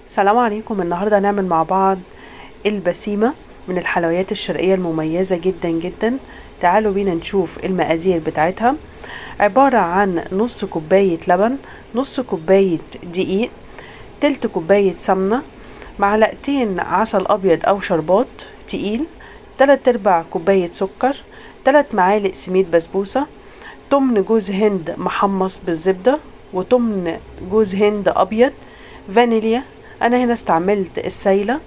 السلام عليكم. النهاردة هنعمل مع بعض البسيمة من الحلويات الشرقية المميزة جدا جدا. تعالوا بينا نشوف المقادير بتاعتها. عبارة عن نص كوباية لبن، نص كوباية دقيق، تلت كوباية سمنة، معلقتين عسل أبيض أو شربات تقيل، 3/4 كوباية سكر، 3 معالق سميد بسبوسة، تمن جوز هند محمص بالزبدة، وتمن جوز هند أبيض، فانيليا، انا هنا استعملت السايلة،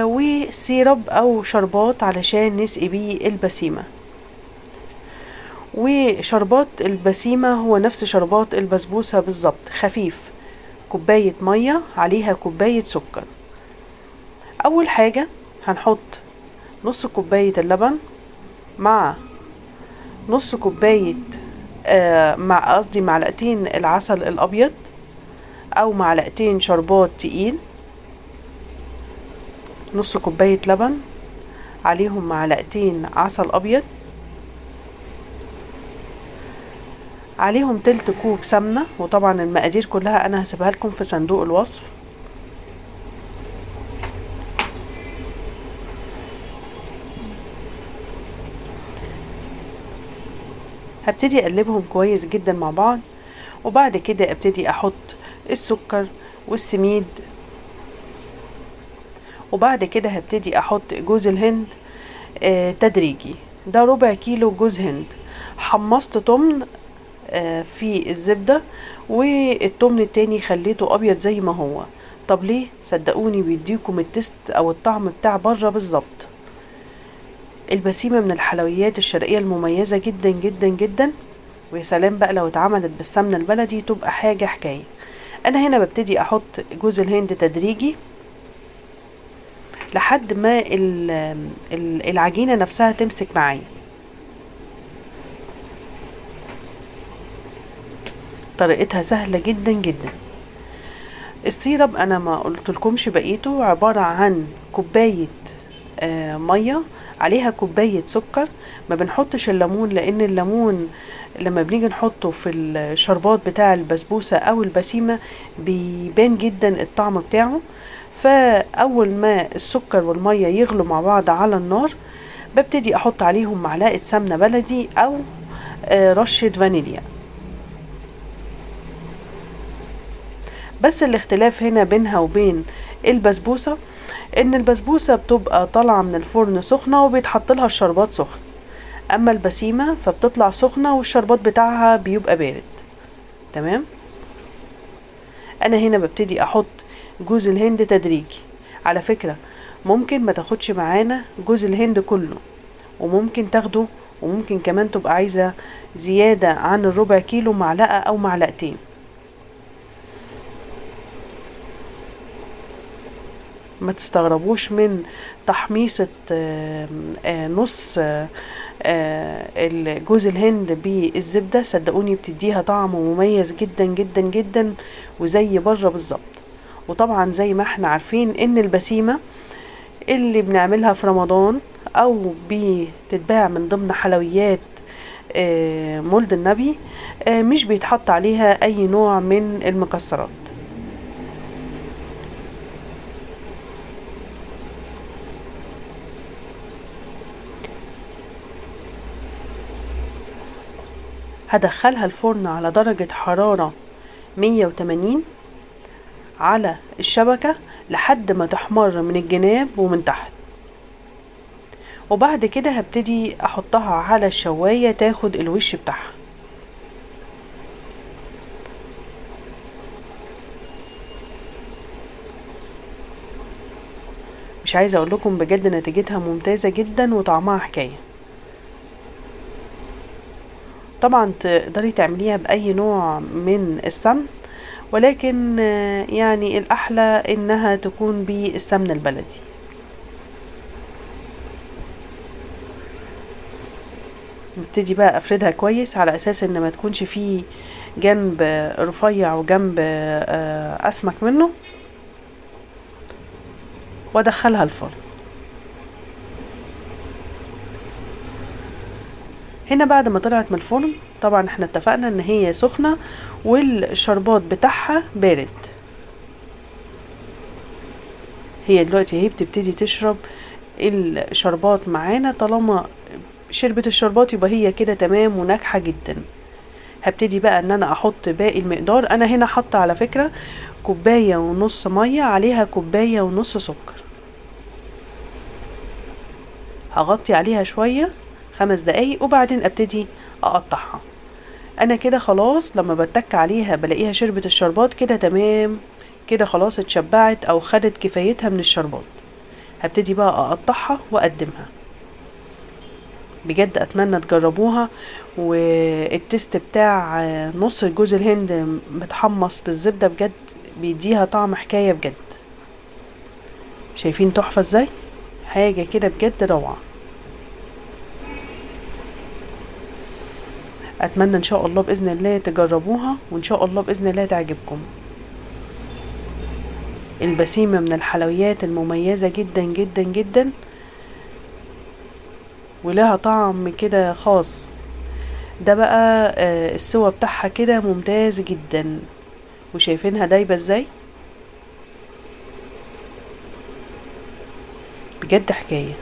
وسيرب او شربات علشان نسقي بيه البسيمة. وشربات البسيمة هو نفس شربات البسبوسة بالظبط، خفيف، كوباية مية عليها كوباية سكر. اول حاجة هنحط نص كوباية اللبن مع نص كوباية مع قصدي معلقتين العسل الابيض او معلقتين شربات تقيل، نص كوباية لبن عليهم معلقتين عسل أبيض، عليهم تلت كوب سمنة، وطبعا المقادير كلها أنا هسيبها لكم في صندوق الوصف. هبتدي أقلبهم كويس جدا مع بعض، وبعد كده ابتدي أحط السكر والسميد، وبعد كده هبتدي أحط جوز الهند تدريجي. ده ربع كيلو جوز هند، حمصت تمن في الزبدة، والتمن التاني خليته ابيض زي ما هو. طب ليه؟ صدقوني بيديكم التست او الطعم بتاع بره بالظبط. البسيمة من الحلويات الشرقية المميزة جدا جدا جدا، ويا سلام بقى لو اتعملت بالسمنة البلدي تبقى حاجة حكاية. انا هنا ببتدي احط جوز الهند تدريجي لحد ما العجينة نفسها تمسك معايا. طريقتها سهلة جدا جدا. السيرب انا ما قلتلكمش بقيته، عبارة عن كوباية مية عليها كوباية سكر. ما بنحطش الليمون لان الليمون لما بنيجي نحطه في الشربات بتاع البسبوسة او البسيمة بيبان جدا الطعم بتاعه. فاول ما السكر والمية يغلوا مع بعض على النار ببتدي احط عليهم معلقة سمنة بلدي او رشة فانيليا. بس الاختلاف هنا بينها وبين البسبوسة ان البسبوسة بتبقى طالعة من الفرن سخنة وبيتحط لها الشربات سخن، اما البسيمة فبتطلع سخنة والشربات بتاعها بيبقى بارد. تمام. انا هنا ببتدي احط جوز الهند تدريجي. على فكرة ممكن ما تاخدش معانا جوز الهند كله، وممكن تاخده، وممكن كمان تبقى عايزة زيادة عن الربع كيلو معلقة او معلقتين. ما تستغربوش من تحميصة نص جوز الهند بالزبدة، صدقوني بتديها طعم مميز جدا جدا جدا وزي بره بالظبط. وطبعا زي ما احنا عارفين ان البسيمة اللي بنعملها في رمضان او بتتباع من ضمن حلويات مولد النبي مش بيتحط عليها اي نوع من المكسرات. هدخلها الفرن على درجة حرارة 180 على الشبكة لحد ما تحمر من الجناب ومن تحت، وبعد كده هبتدي احطها على الشواية تاخد الوش بتاعها. مش عايزة اقول لكم بجد نتيجتها ممتازة جدا وطعمها حكاية. طبعا تقدري تعمليها باي نوع من السمن، ولكن يعني الاحلى انها تكون بالسمنة البلدي. نبتدي بقى افردها كويس على اساس ان ما تكونش فيه جنب رفيع وجنب اسمك منه، وادخلها الفرن. هنا بعد ما طلعت من الفرن طبعا احنا اتفقنا ان هي سخنة والشربات بتاعها بارد. هي دلوقتي اهي بتبتدي تشرب الشربات معانا. طالما شربت الشربات يبقى هي كده تمام وناجحة جدا. هبتدي بقى ان انا احط باقي المقدار. انا هنا حاطه على فكرة كوباية ونص مية عليها كوباية ونص سكر. هغطي عليها شوية 5 دقايق وبعدين ابتدي اقطعها. انا كده خلاص لما بتك عليها بلاقيها شربت الشربات كده تمام، كده خلاص اتشبعت او خدت كفايتها من الشربات. هبتدي بقى اقطعها واقدمها. بجد اتمنى تجربوها. والتست بتاع نص جوز الهند متحمص بالزبدة بجد بيديها طعم حكاية بجد. شايفين تحفة ازاي؟ حاجة كده بجد روعة. اتمنى ان شاء الله باذن الله تجربوها وان شاء الله باذن الله تعجبكم. البسيمة من الحلويات المميزة جدا جدا جدا، ولها طعم كده خاص. ده بقى السوا بتاعها كده ممتاز جدا. وشايفينها دايبة ازاي؟ بجد حكاية.